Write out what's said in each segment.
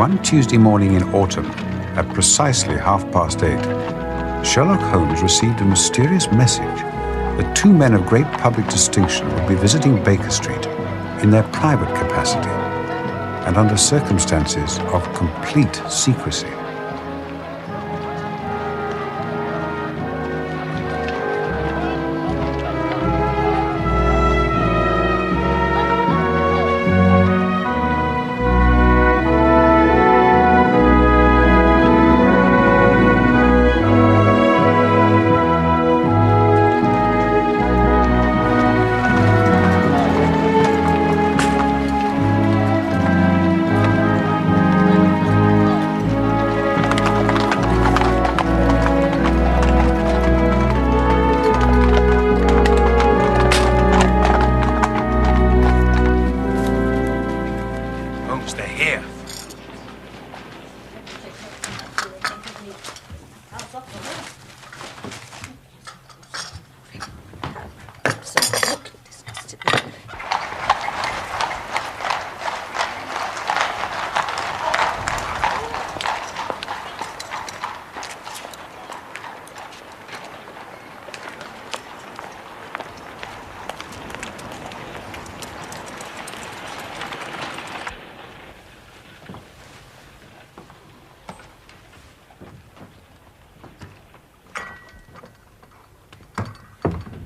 One Tuesday morning in autumn, at precisely 8:30, Sherlock Holmes received a mysterious message that two men of great public distinction would be visiting Baker Street in their private capacity and under circumstances of complete secrecy.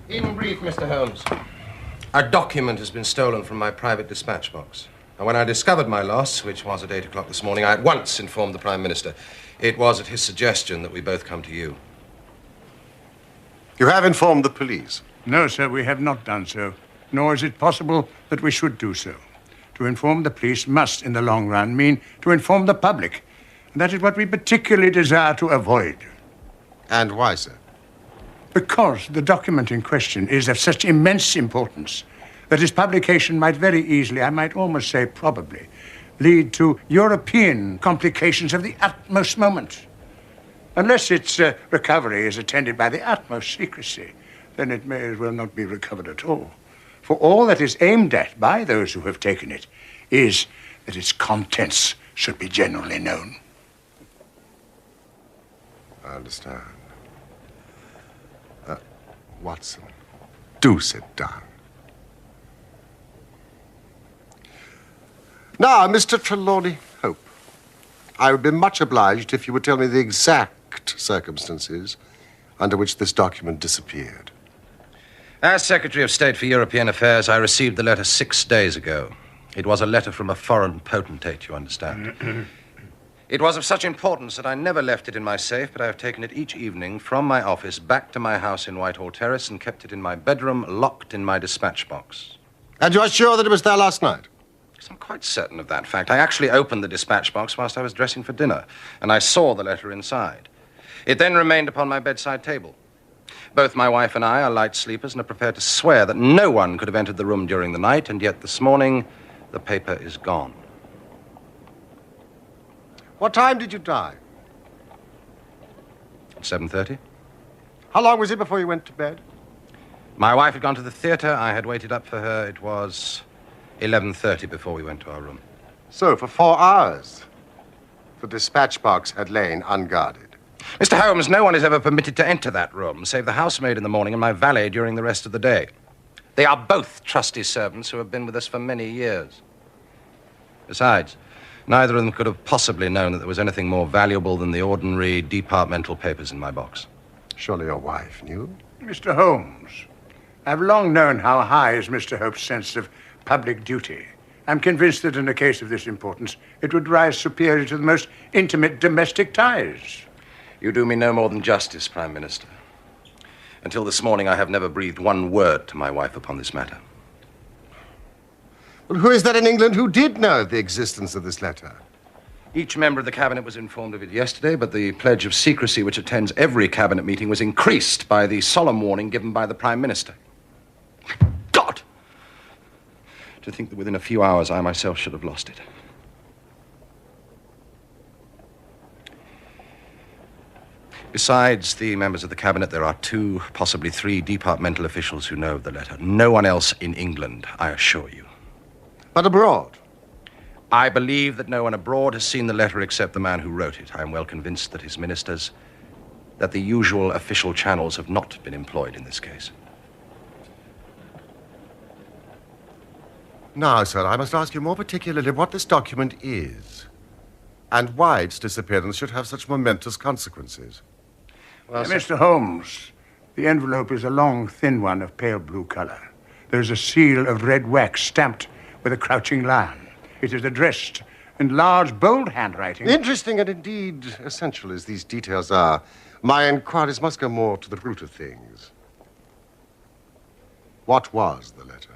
In brief, Mr. Holmes, a document has been stolen from my private dispatch box. And when I discovered my loss, which was at 8 o'clock this morning, I at once informed the Prime Minister. It was at his suggestion that we both come to you. You have informed the police? No, sir, we have not done so. Nor is it possible that we should do so. To inform the police must, in the long run, mean to inform the public. And that is what we particularly desire to avoid. And why, sir? Because the document in question is of such immense importance that its publication might very easily, I might almost say probably, lead to European complications of the utmost moment. Unless its recovery is attended by the utmost secrecy, then it may as well not be recovered at all. For all that is aimed at by those who have taken it is that its contents should be generally known. I understand. Watson, do sit down. Now, Mr. Trelawney Hope, I would be much obliged if you would tell me the exact circumstances under which this document disappeared. As Secretary of State for European Affairs, I received the letter 6 days ago. It was a letter from a foreign potentate, you understand. It was of such importance that I never left it in my safe, but I have taken it each evening from my office back to my house in Whitehall Terrace and kept it in my bedroom, locked in my dispatch box. And you are sure that it was there last night? Yes, I'm quite certain of that fact. I actually opened the dispatch box whilst I was dressing for dinner, and I saw the letter inside. It then remained upon my bedside table. Both my wife and I are light sleepers and are prepared to swear that no one could have entered the room during the night, and yet this morning the paper is gone. What time did you die? 7:30. How long was it before you went to bed? My wife had gone to the theater. I had waited up for her. It was 11:30 before we went to our room. So, for 4 hours, the dispatch box had lain unguarded. Mr. Holmes, no one is ever permitted to enter that room, save the housemaid in the morning and my valet during the rest of the day. They are both trusty servants who have been with us for many years. Besides, neither of them could have possibly known that there was anything more valuable than the ordinary departmental papers in my box. Surely your wife knew? Mr. Holmes, I've long known how high is Mr. Hope's sense of public duty. I'm convinced that in a case of this importance, it would rise superior to the most intimate domestic ties. You do me no more than justice, Prime Minister. Until this morning, I have never breathed one word to my wife upon this matter. Well, who is there in England who did know of the existence of this letter? Each member of the cabinet was informed of it yesterday, but the pledge of secrecy which attends every cabinet meeting was increased by the solemn warning given by the Prime Minister. God! To think that within a few hours I myself should have lost it. Besides the members of the cabinet, there are 2, possibly 3 departmental officials who know of the letter. No one else in England, I assure you. But abroad? I believe that no one abroad has seen the letter except the man who wrote it. I am well convinced that his ministers, that the usual official channels have not been employed in this case. Now, sir, I must ask you more particularly what this document is and why its disappearance should have such momentous consequences. Well, Mr. Holmes, the envelope is a long, thin one of pale blue color. There's a seal of red wax stamped with a crouching lion. It is addressed in large, bold handwriting. Interesting and indeed essential as these details are, my inquiries must go more to the root of things. What was the letter?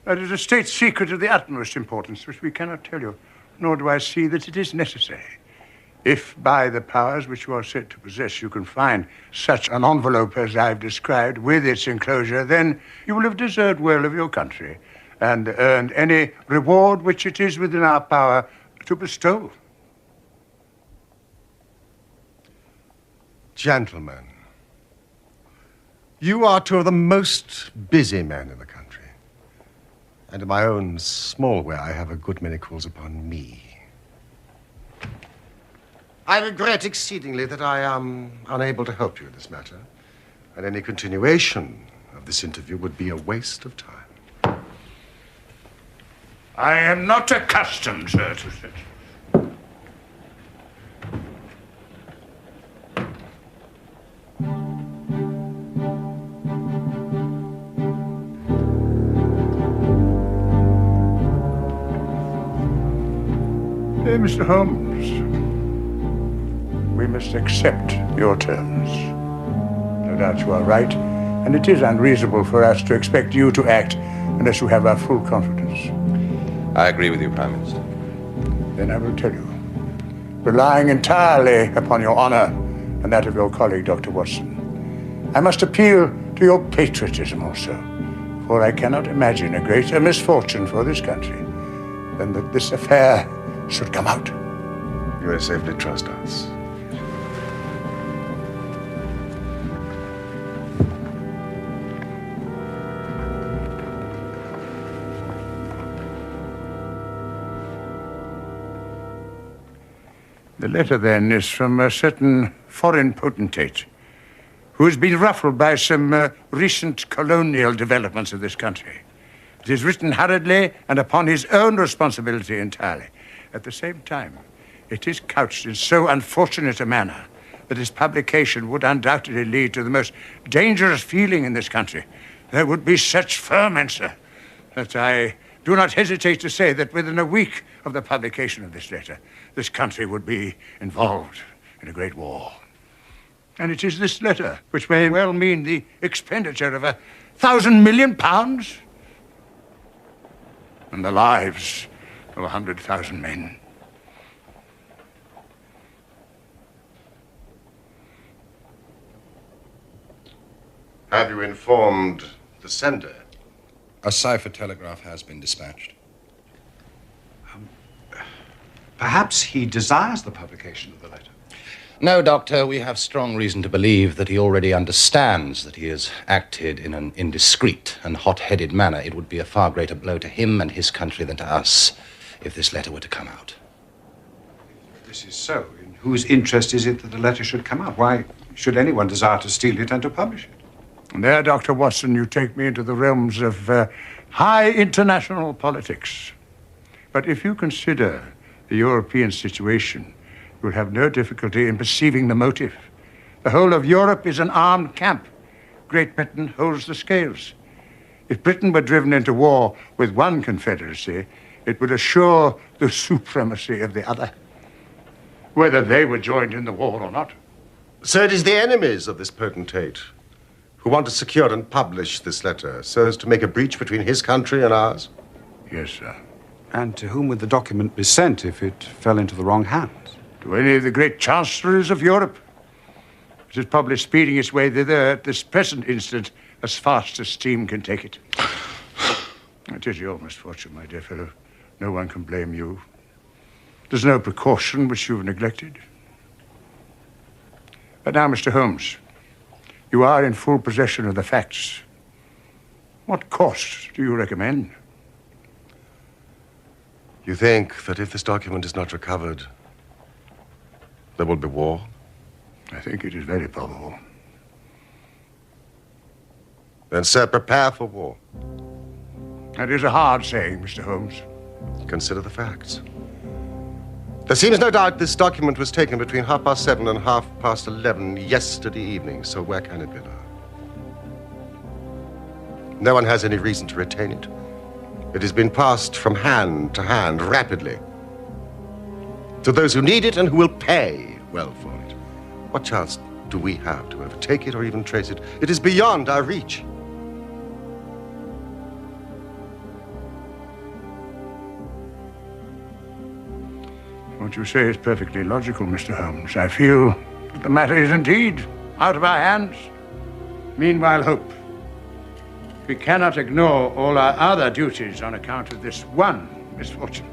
It is a state secret of the utmost importance, which we cannot tell you, nor do I see that it is necessary. If by the powers which you are said to possess you can find such an envelope as I've described with its enclosure, then you will have deserved well of your country and earned any reward which it is within our power to bestow. Gentlemen, you are two of the most busy men in the country. And in my own small way, I have a good many calls upon me. I regret exceedingly that I am unable to help you in this matter, and any continuation of this interview would be a waste of time. I am not accustomed, sir, to such. Mr. Holmes, we must accept your terms. No doubt you are right, and it is unreasonable for us to expect you to act unless you have our full confidence. I agree with you, Prime Minister. Then I will tell you, relying entirely upon your honor and that of your colleague, Dr. Watson, I must appeal to your patriotism also, for I cannot imagine a greater misfortune for this country than that this affair should come out. You may safely trust us. The letter, then, is from a certain foreign potentate who has been ruffled by some recent colonial developments of this country. It is written hurriedly and upon his own responsibility entirely. At the same time, it is couched in so unfortunate a manner that its publication would undoubtedly lead to the most dangerous feeling in this country. There would be such ferment, sir, that I do not hesitate to say that within a week of the publication of this letter, this country would be involved in a great war. And it is this letter which may well mean the expenditure of £1,000 million and the lives of 100,000 men. Have you informed the sender? A cipher telegraph has been dispatched. Perhaps he desires the publication of the letter. No, Doctor, we have strong reason to believe that he already understands that he has acted in an indiscreet and hot-headed manner. It would be a far greater blow to him and his country than to us if this letter were to come out. If this is so, in whose interest is it that the letter should come out? Why should anyone desire to steal it and to publish it? And there, Dr. Watson, you take me into the realms of high international politics. But if you consider the European situation, you will have no difficulty in perceiving the motive. The whole of Europe is an armed camp. Great Britain holds the scales. If Britain were driven into war with one confederacy, it would assure the supremacy of the other, whether they were joined in the war or not. So it is the enemies of this potentate who want to secure and publish this letter so as to make a breach between his country and ours? Yes, sir. And to whom would the document be sent if it fell into the wrong hands? To any of the great chancelleries of Europe. It is probably speeding its way thither at this present instant as fast as steam can take it. It is your misfortune, my dear fellow. No one can blame you. There's no precaution which you've neglected. But now, Mr. Holmes, you are in full possession of the facts. What course do you recommend? You think that if this document is not recovered, there will be war? I think it is very probable. Then, sir, prepare for war. That is a hard saying, Mr. Holmes. Consider the facts. There seems no doubt this document was taken between 7:30 and 11:30 yesterday evening, so where can it be now? No one has any reason to retain it. It has been passed from hand to hand rapidly to those who need it and who will pay well for it. What chance do we have to overtake it or even trace it? It is beyond our reach. What you say is perfectly logical, Mr. Holmes. I feel that the matter is indeed out of our hands. Meanwhile, hope. We cannot ignore all our other duties on account of this one misfortune.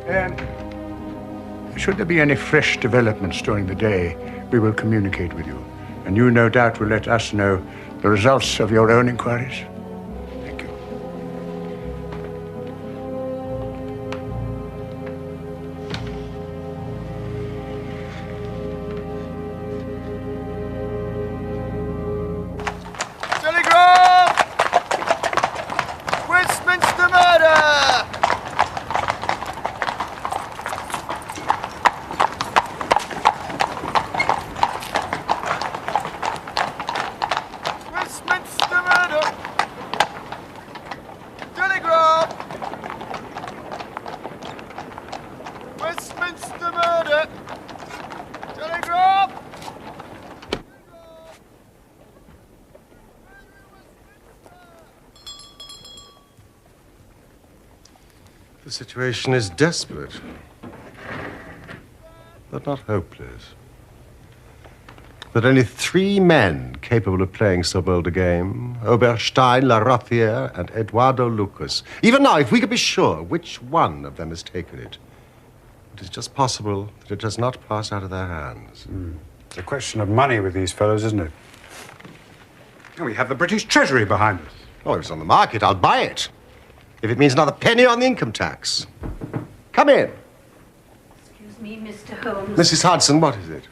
And should there be any fresh developments during the day, we will communicate with you. And you, no doubt, will let us know the results of your own inquiries. Thank you. Telegram! Westminster murder! Westminster murder! Telegram! Westminster murder! Telegram! The situation is desperate, but not hopeless. There are only 3 men capable of playing so bold a game: Oberstein, La Rothiere, and Eduardo Lucas. Even now, if we could be sure which one of them has taken it, it is just possible that it does not pass out of their hands. It's a question of money with these fellows, isn't it? And we have the British Treasury behind us. Oh, if it's on the market, I'll buy it. If it means another penny on the income tax. Come in. Excuse me, Mr. Holmes. Mrs. Hudson, what is it?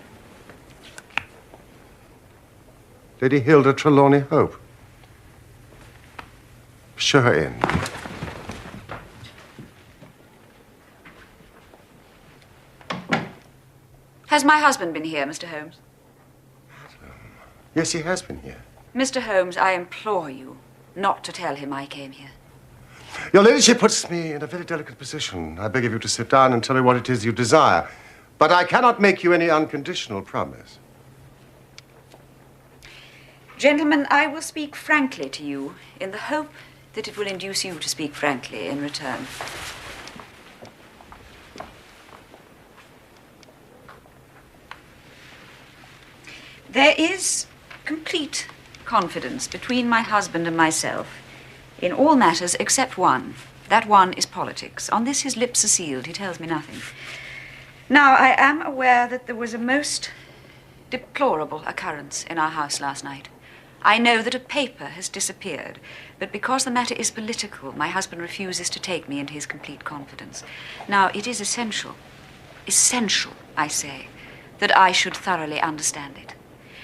Lady Hilda Trelawney Hope. Show her in. Has my husband been here, Mr. Holmes? Yes, he has been here. Mr. Holmes, I implore you not to tell him I came here. Your ladyship puts me in a very delicate position. I beg of you to sit down and tell me what it is you desire. But I cannot make you any unconditional promise. Gentlemen, I will speak frankly to you in the hope that it will induce you to speak frankly in return. There is complete confidence between my husband and myself in all matters except one. That one is politics. On this, his lips are sealed. He tells me nothing. Now, I am aware that there was a most deplorable occurrence in our house last night. I know that a paper has disappeared, but because the matter is political, my husband refuses to take me into his complete confidence. Now, it is essential, I say, that I should thoroughly understand it.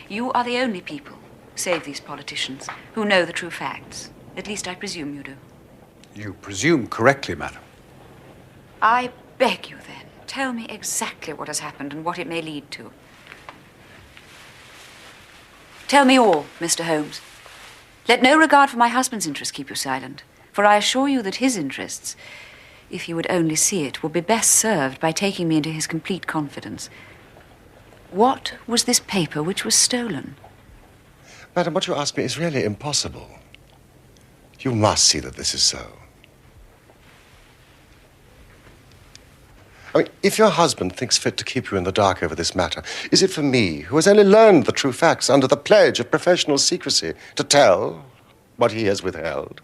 You are the only people, save these politicians, who know the true facts. At least I presume you do. You presume correctly, madam. I beg you, then, tell me exactly what has happened and what it may lead to. Tell me all, Mr. Holmes. Let no regard for my husband's interests keep you silent, for I assure you that his interests, if you would only see it, will be best served by taking me into his complete confidence. What was this paper which was stolen? Madam, what you ask me is really impossible. You must see that this is so. I mean, if your husband thinks fit to keep you in the dark over this matter, is it for me, who has only learned the true facts under the pledge of professional secrecy, to tell what he has withheld?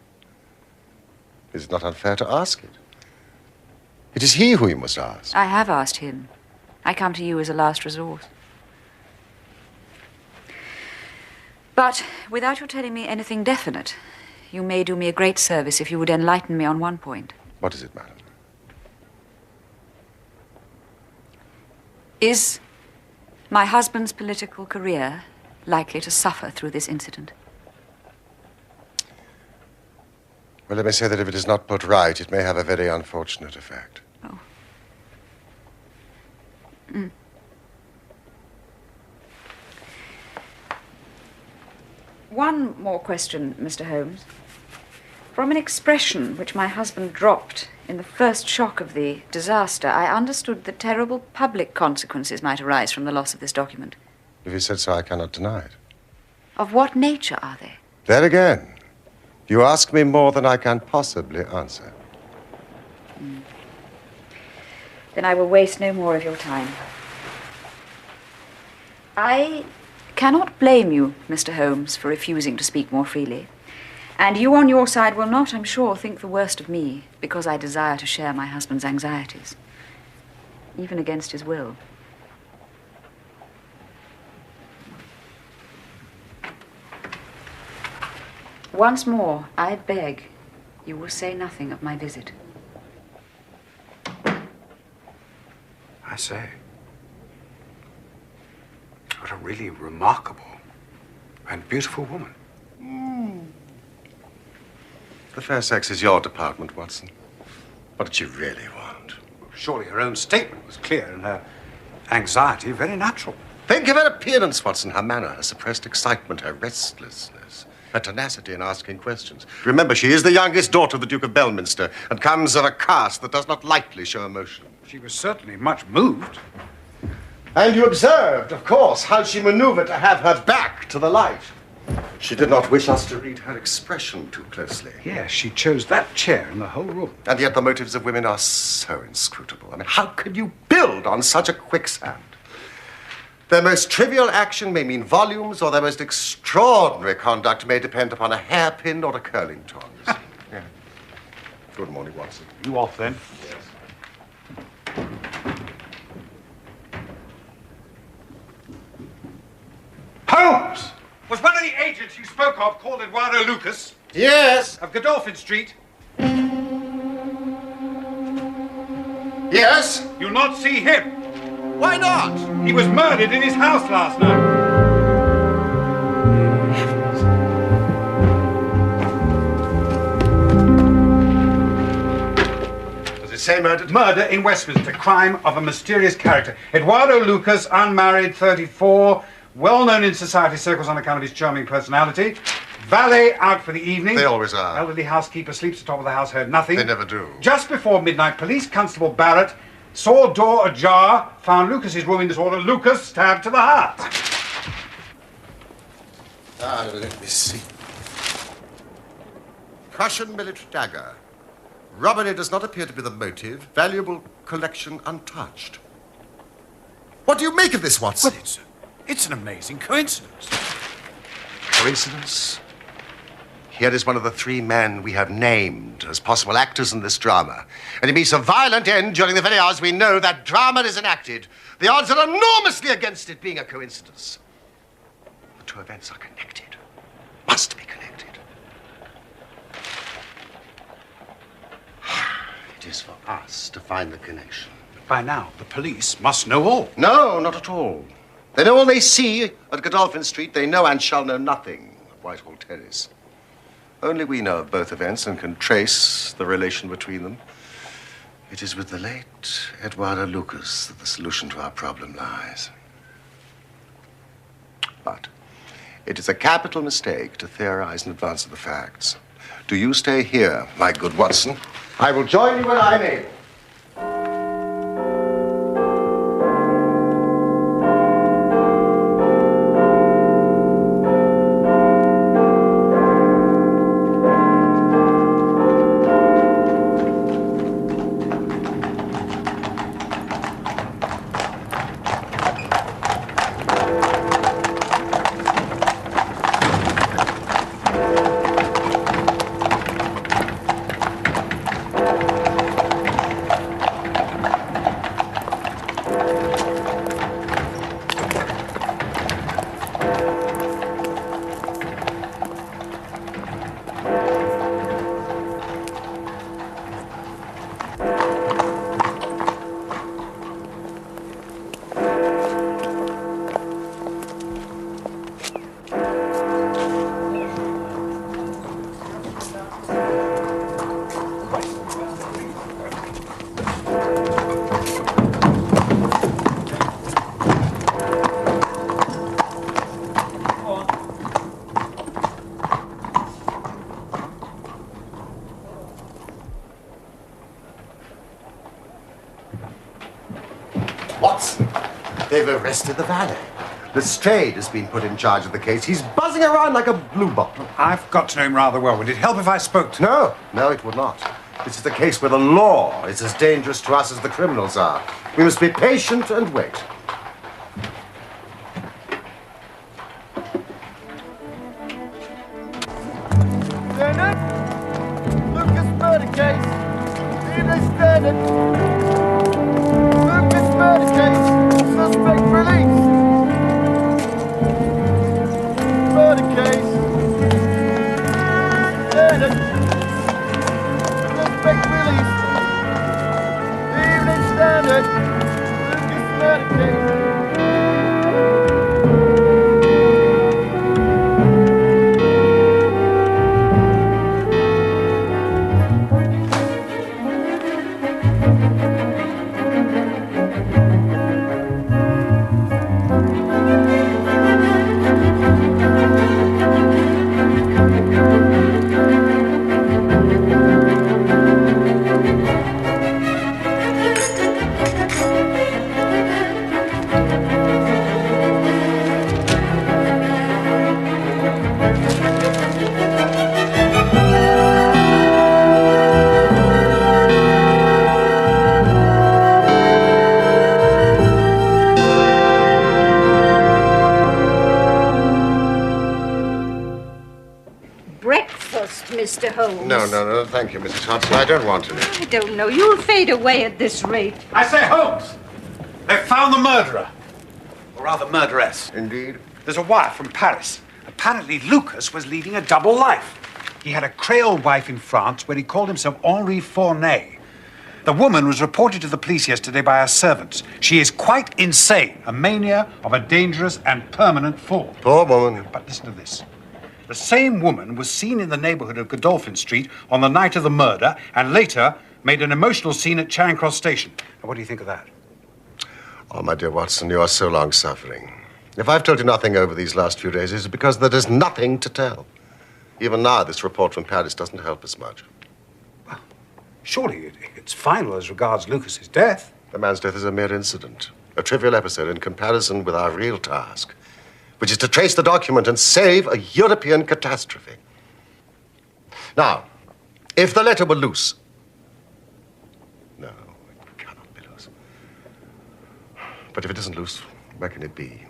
Is it not unfair to ask it? It is he who you must ask. I have asked him. I come to you as a last resort. But without your telling me anything definite, you may do me a great service if you would enlighten me on one point. What is it, madam? Is my husband's political career likely to suffer through this incident? Well, let me say that if it is not put right, it may have a very unfortunate effect. Oh. One more question, Mr. Holmes. From an expression which my husband dropped in the first shock of the disaster, I understood that terrible public consequences might arise from the loss of this document. If you said so, I cannot deny it. Of what nature are they? There again, you ask me more than I can possibly answer. Then I will waste no more of your time. I cannot blame you, Mr. Holmes, for refusing to speak more freely. And you on your side will not, I'm sure, think the worst of me because I desire to share my husband's anxieties, even against his will. Once more, I beg you will say nothing of my visit. I say, what a really remarkable and beautiful woman. The fair sex is your department, Watson. What did you really want? Surely her own statement was clear and her anxiety very natural. Think of her appearance, Watson, her manner, her suppressed excitement, her restlessness, her tenacity in asking questions. Remember, she is the youngest daughter of the Duke of Belminster and comes of a caste that does not lightly show emotion. She was certainly much moved. And you observed, of course, how she maneuvered to have her back to the light. She did not wish us to read her expression too closely. Yes, she chose that chair in the whole room. And yet the motives of women are so inscrutable. I mean, how can you build on such a quicksand? Their most trivial action may mean volumes, or their most extraordinary conduct may depend upon a hairpin or a curling tongs. Yeah. Good morning, Watson. You off then? Yes. Holmes! Was one of the agents you spoke of called Eduardo Lucas? Yes. Of Godolphin Street? Yes. You'll not see him. Why not? He was murdered in his house last night. Does it say murdered? Murder in Westminster, crime of a mysterious character. Eduardo Lucas, unmarried, 34, well-known in society circles on account of his charming personality. Valet out for the evening. They always are. Elderly housekeeper sleeps atop of the house, heard nothing. They never do. Just before midnight, Police Constable Barrett saw door ajar, found Lucas's room in disorder. Lucas stabbed to the heart. Let me see. Prussian military dagger. Robbery does not appear to be the motive. Valuable collection untouched. What do you make of this, Watson? Well, it's an amazing coincidence. Coincidence? Here is one of the three men we have named as possible actors in this drama. And it meets a violent end during the very hours we know that drama is enacted. The odds are enormously against it being a coincidence. The two events are connected. Must be connected. It is for us to find the connection. By now, the police must know all. No, not at all. They know all they see at Godolphin Street. They know and shall know nothing of Whitehall Terrace. Only we know of both events and can trace the relation between them. It is with the late Eduardo Lucas that the solution to our problem lies. But it is a capital mistake to theorize in advance of the facts. Do you stay here, my good Watson? I will join you when I'm able. They've arrested the valet. Lestrade has been put in charge of the case. He's buzzing around like a bluebottle. I've got to know him rather well. Would it help if I spoke to him? No, it would not. This is a case where the law is as dangerous to us as the criminals are. We must be patient and wait. Lieutenant, Lucas murder case. Lieutenant, Lucas murder case. Suspect released. Murder case. Lieutenant, suspect released. Evening Standard. Lucas murder case. Mr. Holmes. No, thank you, Mrs. Hudson. I don't want any. I don't know. You'll fade away at this rate. I say, Holmes, they've found the murderer. Or rather, murderess. Indeed. There's a wire from Paris. Apparently, Lucas was leading a double life. He had a Creole wife in France where he called himself Henri Fournay. The woman was reported to the police yesterday by her servants. She is quite insane, a mania of a dangerous and permanent form. Poor woman. But listen to this. The same woman was seen in the neighborhood of Godolphin Street on the night of the murder and later made an emotional scene at Charing Cross Station. Now, what do you think of that? Oh, my dear Watson, you are so long-suffering. If I've told you nothing over these last few days, it's because there is nothing to tell. Even now, this report from Paris doesn't help us much. Well, surely it's final as regards Lucas's death. The man's death is a mere incident, a trivial episode in comparison with our real task, which is to trace the document and save a European catastrophe. Now, if the letter were loose... No, it cannot be loose. But if it isn't loose, where can it be?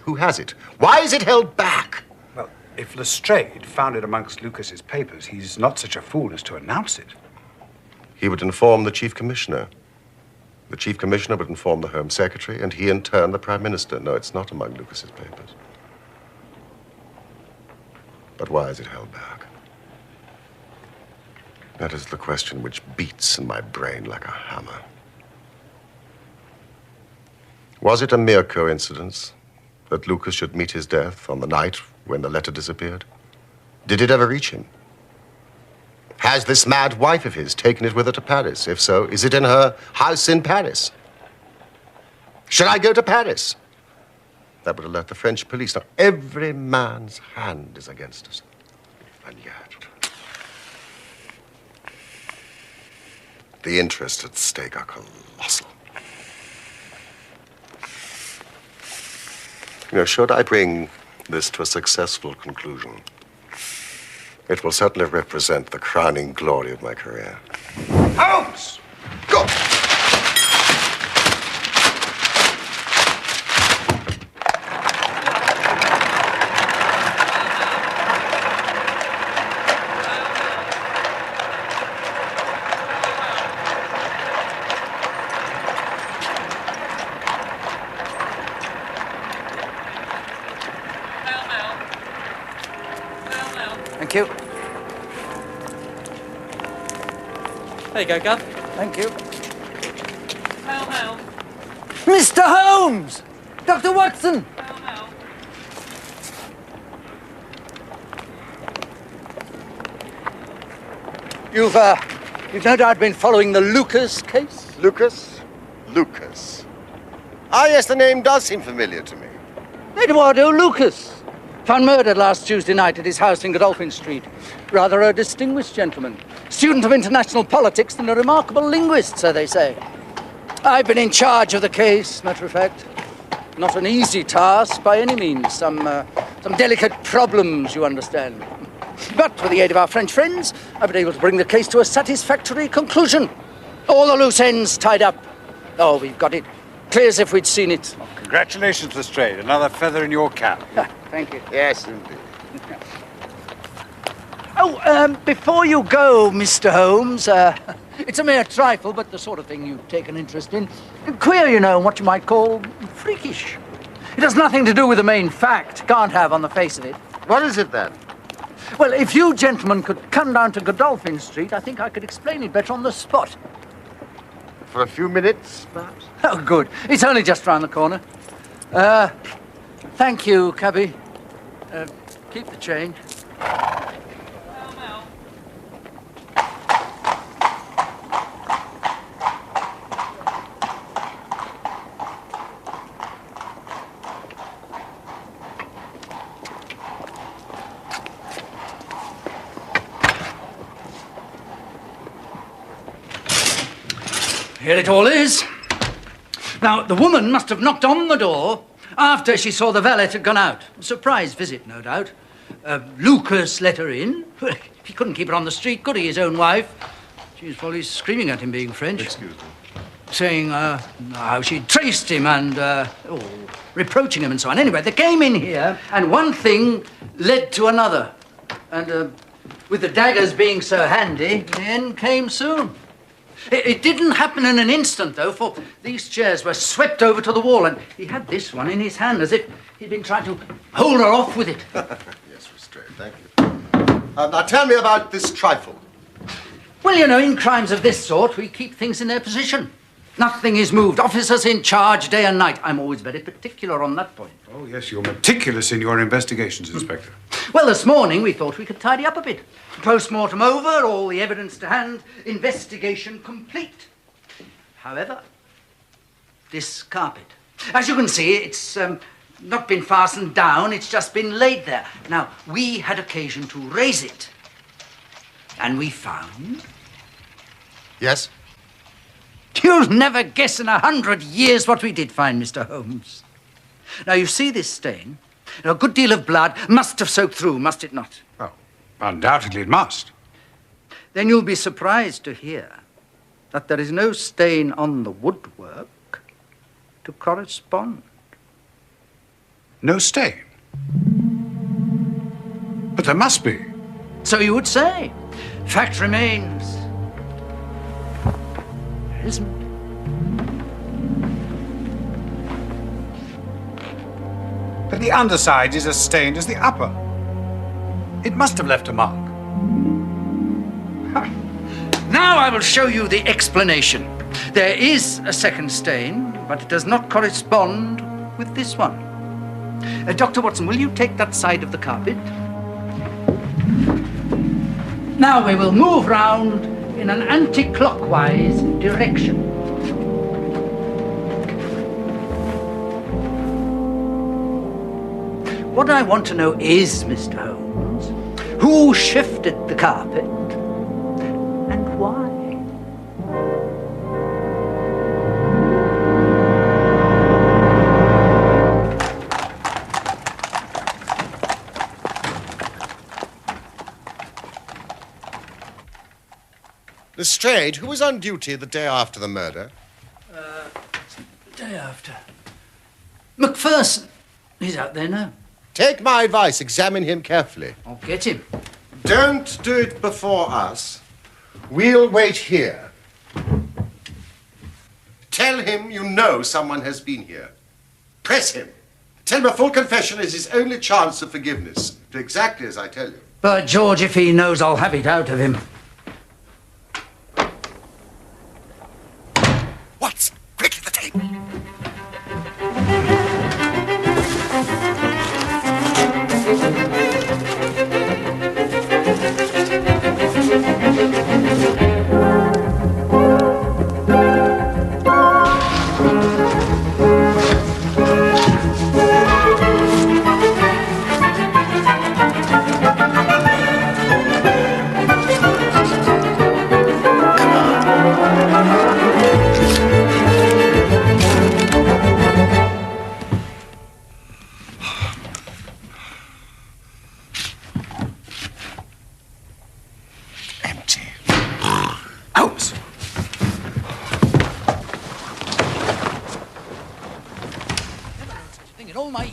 Who has it? Why is it held back? Well, if Lestrade found it amongst Lucas's papers, he's not such a fool as to announce it. He would inform the Chief Commissioner. The Chief Commissioner would inform the Home Secretary, and he, in turn, the Prime Minister. No, it's not among Lucas's papers. But why is it held back? That is the question which beats in my brain like a hammer. Was it a mere coincidence that Lucas should meet his death on the night when the letter disappeared? Did it ever reach him? Has this mad wife of his taken it with her to Paris? If so, is it in her house in Paris? Should I go to Paris? That would alert the French police. Now, every man's hand is against us. And yet, the interests at stake are colossal. You know, should I bring this to a successful conclusion, it will certainly represent the crowning glory of my career. Holmes! Go! Thank you. There you go, Gov. Thank you. Hail, hail. Mr. Holmes! Dr. Watson! Hail, hail. You've no doubt been following the Lucas case? Lucas? Lucas. Ah, yes, the name does seem familiar to me. Eduardo Lucas. Found murdered last Tuesday night at his house in Godolphin Street. Rather a distinguished gentleman. Student of international politics and a remarkable linguist, so they say. I've been in charge of the case, matter of fact. Not an easy task by any means. Some delicate problems, you understand. But with the aid of our French friends, I've been able to bring the case to a satisfactory conclusion. All the loose ends tied up. Oh, we've got it. Clear as if we'd seen it. Well, congratulations, Lestrade. Another feather in your cap. Thank you. Yes, indeed. Before you go, Mr. Holmes, it's a mere trifle, but the sort of thing you take an interest in. Queer, you know, what you might call freakish. It has nothing to do with the main fact. Can't have on the face of it. What is it, then? Well, if you gentlemen could come down to Godolphin Street, I think I could explain it better on the spot. For a few minutes, perhaps? Oh, good. It's only just round the corner. Thank you, cabby. Keep the change. Here it all is. Now, the woman must have knocked on the door after she saw the valet had gone out. A surprise visit, no doubt. Lucas let her in. He couldn't keep her on the street, could he, his own wife? She was probably screaming at him, being French. Excuse me. Saying how she'd traced him and reproaching him and so on. Anyway, they came in here, and one thing led to another. And with the daggers being so handy, the end came soon. It didn't happen in an instant, though, for these chairs were swept over to the wall, and he had this one in his hand, as if he'd been trying to hold her off with it. Yes, Lestrade, thank you. Now tell me about this trifle. Well, you know, in crimes of this sort, we keep things in their position. Nothing is moved. Officers in charge day and night. I'm always very particular on that point. Oh, yes, you're meticulous in your investigations, Inspector. Well, this morning we thought we could tidy up a bit. Post-mortem over, all the evidence to hand, investigation complete. However, this carpet. As you can see, it's not been fastened down, it's just been laid there. Now, we had occasion to raise it. And we found... Yes? You'll never guess in 100 years what we did find, Mr. Holmes. Now, you see this stain? A good deal of blood must have soaked through, must it not? Oh, undoubtedly it must. Then you'll be surprised to hear that there is no stain on the woodwork to correspond. No stain? But there must be. So you would say. Fact remains. There isn't. But the underside is as stained as the upper. It must have left a mark. Now I will show you the explanation. There is a second stain, but it does not correspond with this one. Dr. Watson, will you take that side of the carpet? Now we will move round in an anti-clockwise direction. What I want to know is, Mr. Holmes, who shifted the carpet and why? Lestrade, who was on duty the day after the murder? The day after. Macpherson. He's out there now. Take my advice, examine him carefully. I'll get him. Don't do it before us. We'll wait here. Tell him you know someone has been here. Press him. Tell him a full confession is his only chance of forgiveness. Do exactly as I tell you. But George, if he knows, I'll have it out of him. What? Quickly, the tape.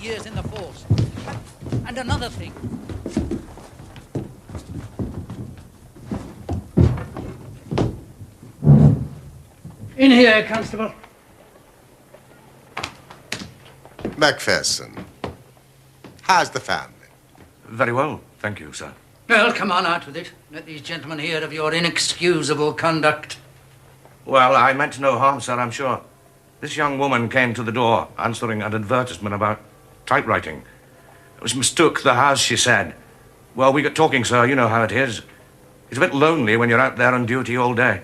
years in the force. And another thing. In here, Constable. Macpherson, how's the family? Very well, thank you, sir. Well, come on, out with it. Let these gentlemen hear of your inexcusable conduct. Well, I meant no harm, sir, I'm sure. This young woman came to the door answering an advertisement about typewriting. It was mistook the house, she said. Well, we got talking, sir. You know how it is. It's a bit lonely when you're out there on duty all day.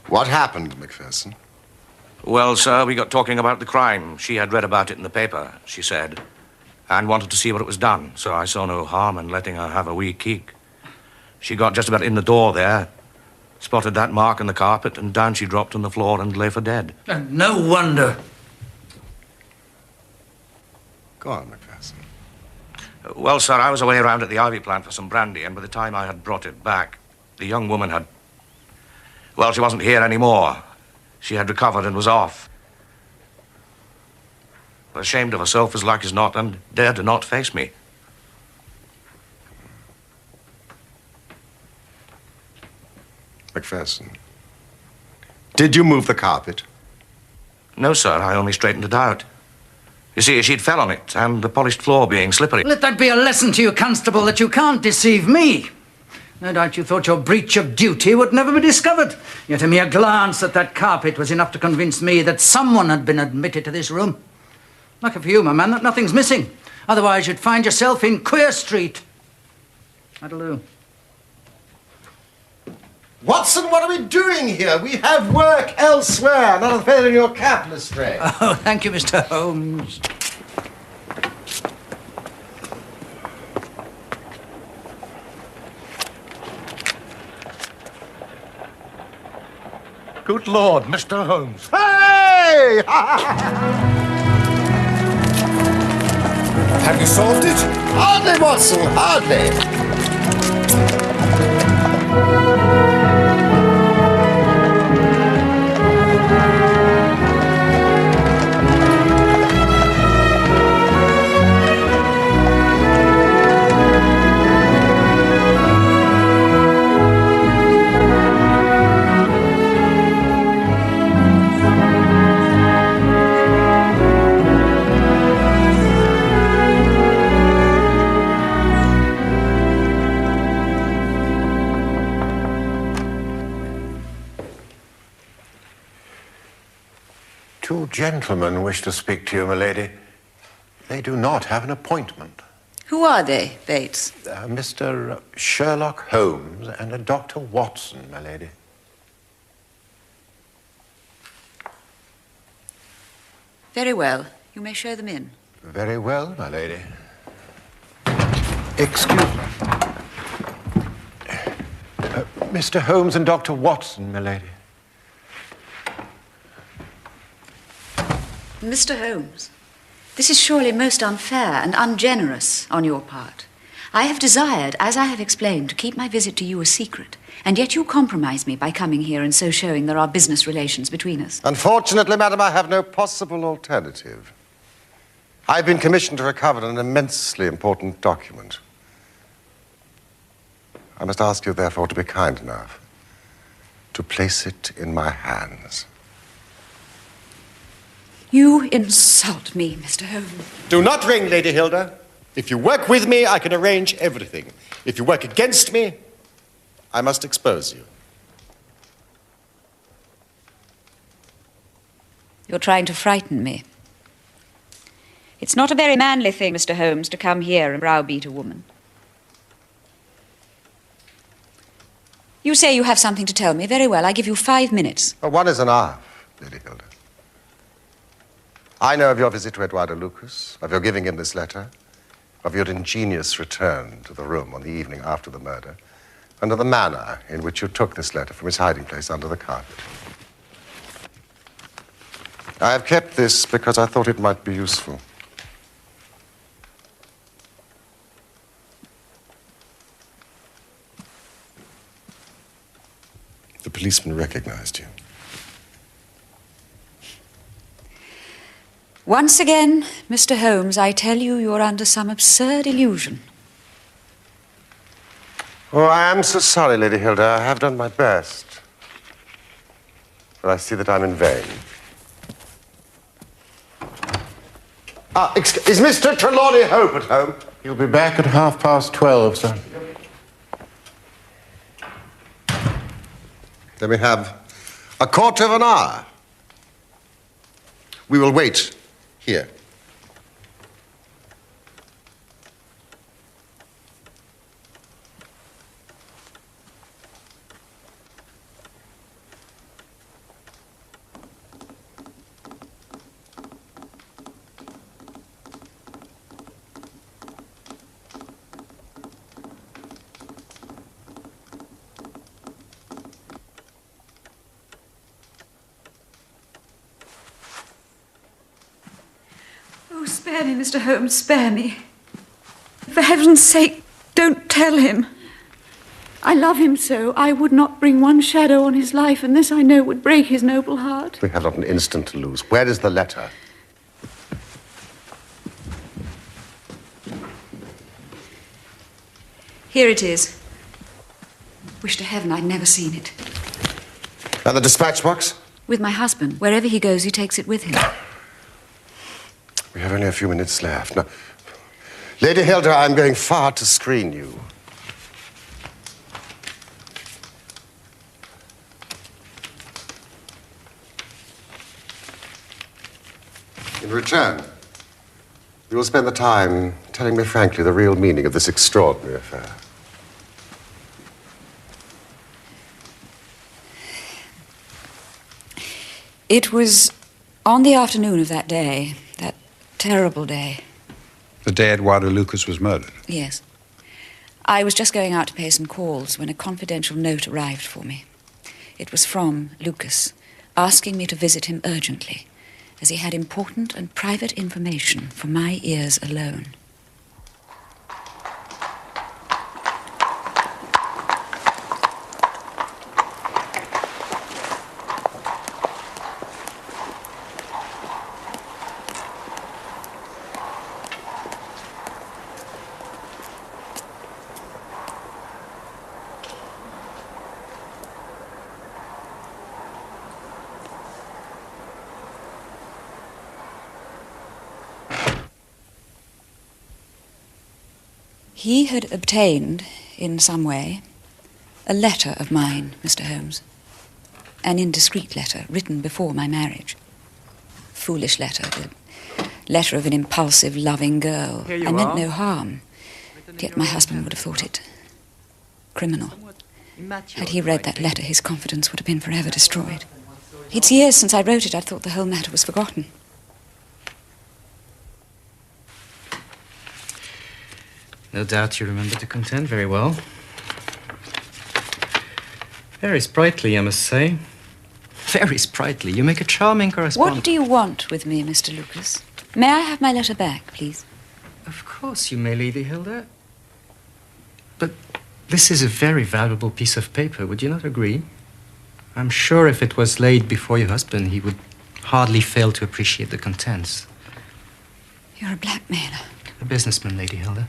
What happened, Macpherson? Well, sir, we got talking about the crime. She had read about it in the paper, she said, and wanted to see what it was done. So I saw no harm in letting her have a wee keek. She got just about in the door there, spotted that mark in the carpet, and down she dropped on the floor and lay for dead. And no wonder. Go on, Macpherson. Well, sir, I was away around at the Ivy plant for some brandy, and by the time I had brought it back, the young woman had... Well, she wasn't here anymore. She had recovered and was off. Ashamed of herself as like as not, and dared to not face me. Macpherson, did you move the carpet? No, sir, I only straightened it out. You see, she'd fell on it, and the polished floor being slippery. Let that be a lesson to you, Constable, that you can't deceive me. No doubt you thought your breach of duty would never be discovered. Yet a mere glance at that carpet was enough to convince me that someone had been admitted to this room. Lucky for you, my man, that nothing's missing. Otherwise, you'd find yourself in Queer Street. That'll do. Watson, what are we doing here? We have work elsewhere, not a feather in your cap, Lestrade. Oh, thank you, Mr. Holmes. Good Lord, Mr. Holmes. Hey! Have you solved it? Hardly, Watson, hardly. Two gentlemen wish to speak to you, milady. They do not have an appointment. Who are they, Bates? Mr. Sherlock Holmes and a Dr. Watson, my lady. Very well. You may show them in. Very well, my lady. Excuse me. Mr. Holmes and Dr. Watson, my lady. Mr. Holmes, this is surely most unfair and ungenerous on your part. I have desired, as I have explained, to keep my visit to you a secret, and yet you compromise me by coming here and so showing there are business relations between us. Unfortunately, madam, I have no possible alternative. I've been commissioned to recover an immensely important document. I must ask you, therefore, to be kind enough to place it in my hands. You insult me, Mr. Holmes. Do not ring, Lady Hilda. If you work with me, I can arrange everything. If you work against me, I must expose you. You're trying to frighten me. It's not a very manly thing, Mr. Holmes, to come here and browbeat a woman. You say you have something to tell me. Very well, I give you 5 minutes. Well, one is enough, Lady Hilda. I know of your visit to Eduardo Lucas, of your giving him this letter, of your ingenious return to the room on the evening after the murder, and of the manner in which you took this letter from its hiding place under the carpet. I have kept this because I thought it might be useful. The policeman recognized you. Once again, Mr. Holmes, I tell you, you're under some absurd illusion. Oh, I am so sorry, Lady Hilda. I have done my best. But I see that I'm in vain. Is Mr. Trelawney Hope at home? He'll be back at 12:30, sir. Then we have a quarter of an hour. We will wait here. Spare me, Mr. Holmes, spare me. For heaven's sake, don't tell him. I love him so, I would not bring one shadow on his life, and this I know would break his noble heart. We have not an instant to lose. Where is the letter? Here it is. Wish to heaven I'd never seen it. And the dispatch box? With my husband. Wherever he goes, he takes it with him. We have only a few minutes left. Now, Lady Hilda, I'm going far to screen you. In return, you will spend the time telling me frankly the real meaning of this extraordinary affair. It was on the afternoon of that day, that terrible day. The day Eduardo Lucas was murdered? Yes. I was just going out to pay some calls when a confidential note arrived for me. It was from Lucas, asking me to visit him urgently, as he had important and private information for my ears alone. He had obtained, in some way, a letter of mine, Mr. Holmes. An indiscreet letter, written before my marriage. Foolish letter, the letter of an impulsive, loving girl. I meant no harm, yet my husband would have thought it criminal. Had he read that letter, his confidence would have been forever destroyed. It's years since I wrote it. I thought the whole matter was forgotten. No doubt you remember the content very well. Very sprightly, I must say. Very sprightly. You make a charming correspondent. What do you want with me, Mr. Lucas? May I have my letter back, please? Of course you may, Lady Hilda. But this is a very valuable piece of paper, would you not agree? I'm sure if it was laid before your husband, he would hardly fail to appreciate the contents. You're a blackmailer. A businessman, Lady Hilda.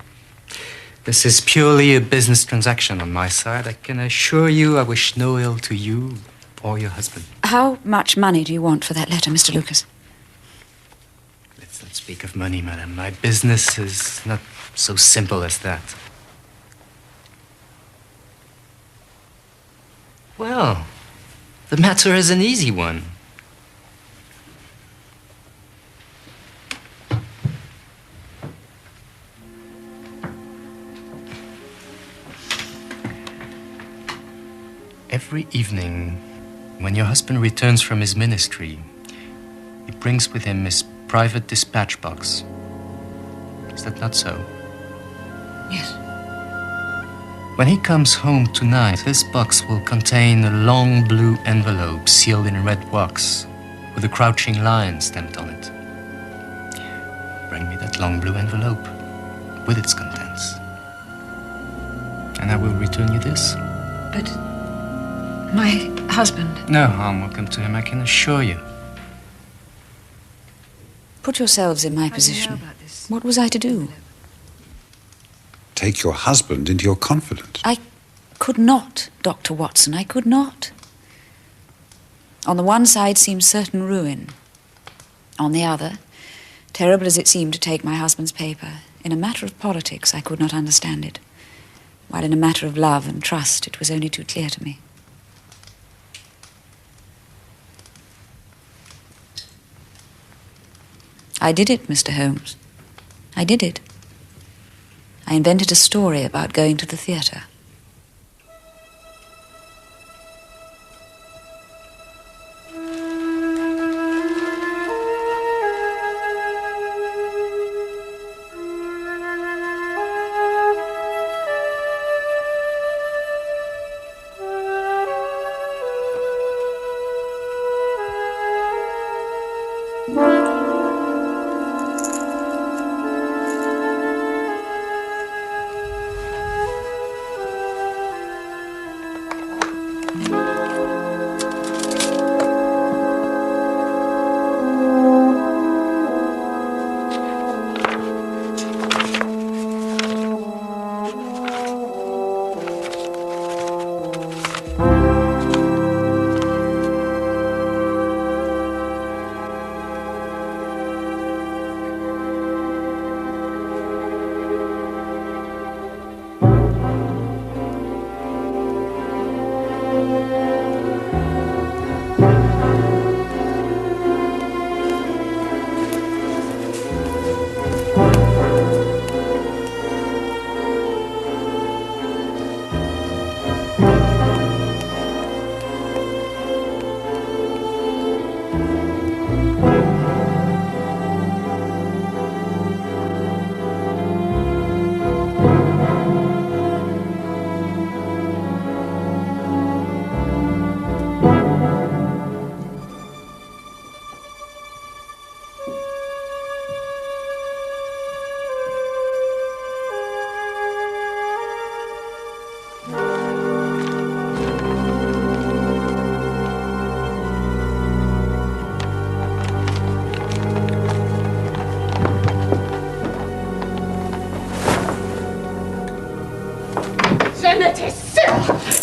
This is purely a business transaction on my side. I can assure you I wish no ill to you or your husband. How much money do you want for that letter, Mr. Lucas? Let's not speak of money, madam. My business is not so simple as that. Well, the matter is an easy one. Every evening, when your husband returns from his ministry, he brings with him his private dispatch box. Is that not so? Yes. When he comes home tonight, this box will contain a long blue envelope sealed in red wax with a crouching lion stamped on it. Bring me that long blue envelope with its contents, and I will return you this. But my husband... No harm will come to him, I can assure you. Put yourselves in my position. What was I to do? Take your husband into your confidence. I could not, Dr. Watson, I could not. On the one side seemed certain ruin. On the other, terrible as it seemed to take my husband's paper, in a matter of politics I could not understand it, while in a matter of love and trust it was only too clear to me. I did it, Mr. Holmes. I did it. I invented a story about going to the theatre.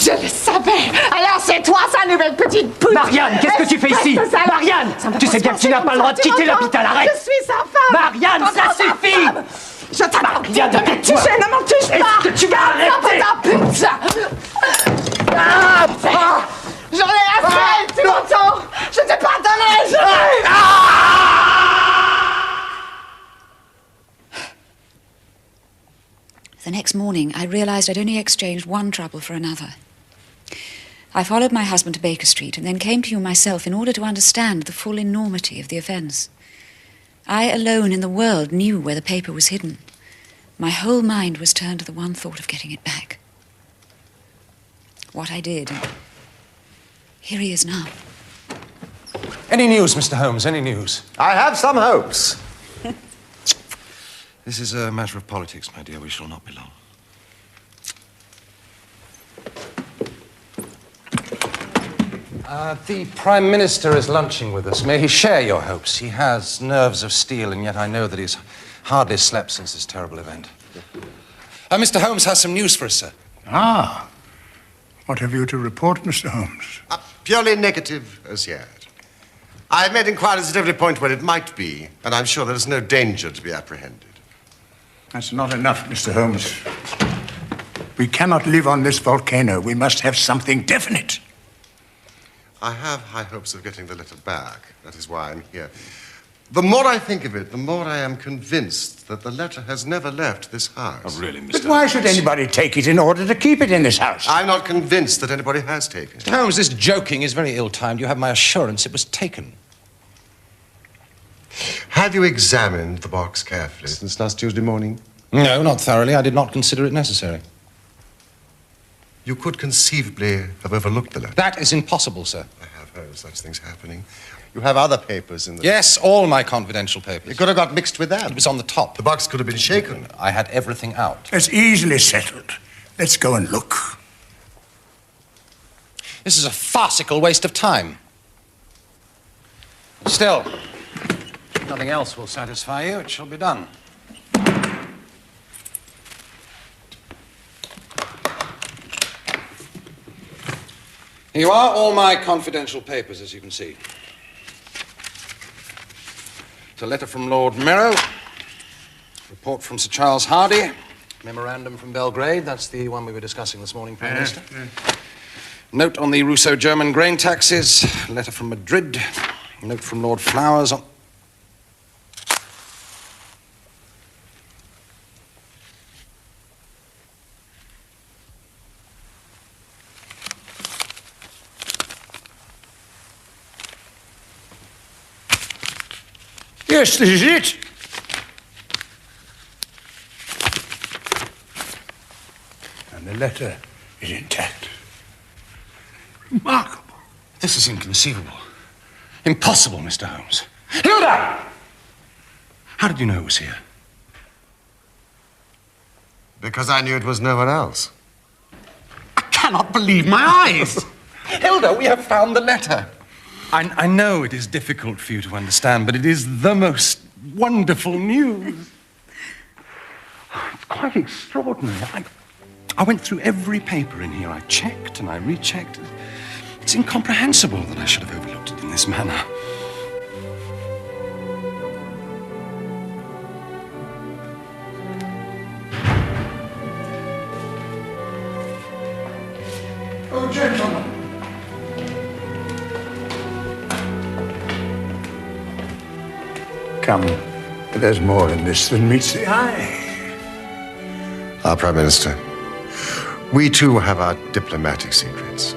Je le savais. Alors c'est toi, sa nouvelle petite pute. Marianne, qu'est-ce que tu fais ici? Marianne, tu sais bien que tu n'as pas le droit de quitter l'hôpital, arrête. Je suis sa femme. Marianne, ça suffit. Je t'attends de me toucher, ne m'en touche pas. Est-ce que tu vas arrêter? J'en ai assez depuis longtemps. Je t'ai pardonné. The next morning, I realized I'd only exchanged one trouble for another. I followed my husband to Baker Street and then came to you myself in order to understand the full enormity of the offence. I alone in the world knew where the paper was hidden. My whole mind was turned to the one thought of getting it back. What I did, and here he is now. Any news, Mr. Holmes? Any news? I have some hopes. This is a matter of politics, my dear. We shall not be long. The Prime Minister is lunching with us. May he share your hopes? He has nerves of steel, and yet I know that he's hardly slept since this terrible event. Mr. Holmes has some news for us, sir. Ah. What have you to report, Mr. Holmes? Purely negative as yet. I have made inquiries at every point where it might be, and I'm sure there is no danger to be apprehended. That's not enough, Mr. Holmes. We cannot live on this volcano. We must have something definite. I have high hopes of getting the letter back. That is why I'm here. The more I think of it, the more I am convinced that the letter has never left this house. Oh, really, Mr. But why should anybody take it in order to keep it in this house? I'm not convinced that anybody has taken it. Mr. Holmes, this joking is very ill-timed. You have my assurance it was taken. Have you examined the box carefully since last Tuesday morning? No, not thoroughly. I did not consider it necessary. You could conceivably have overlooked the letter. That is impossible, sir. I have heard of such things happening. You have other papers in the... Yes, all my confidential papers. It could have got mixed with that. It was on the top. The box could have been shaken. I had everything out. It's easily settled. Let's go and look. This is a farcical waste of time. Still, If nothing else will satisfy you, it shall be done. Here you are, all my confidential papers, as you can see. It's a letter from Lord Merrow, report from Sir Charles Hardy, memorandum from Belgrade, that's the one we were discussing this morning, Prime Minister. Note on the Russo-German grain taxes, letter from Madrid, note from Lord Flowers on... Yes, this is it. And the letter is intact. Remarkable. This is inconceivable. Impossible, Mr. Holmes. Hilda! How did you know it was here? Because I knew it was no one else. I cannot believe my eyes! Hilda, we have found the letter. I know it is difficult for you to understand, but it is the most wonderful news. It's quite extraordinary. I went through every paper in here. I checked and I rechecked. It's incomprehensible that I should have overlooked it in this manner. Oh, gentlemen. Come, there's more in this than meets the eye. Our Prime Minister, we too have our diplomatic secrets.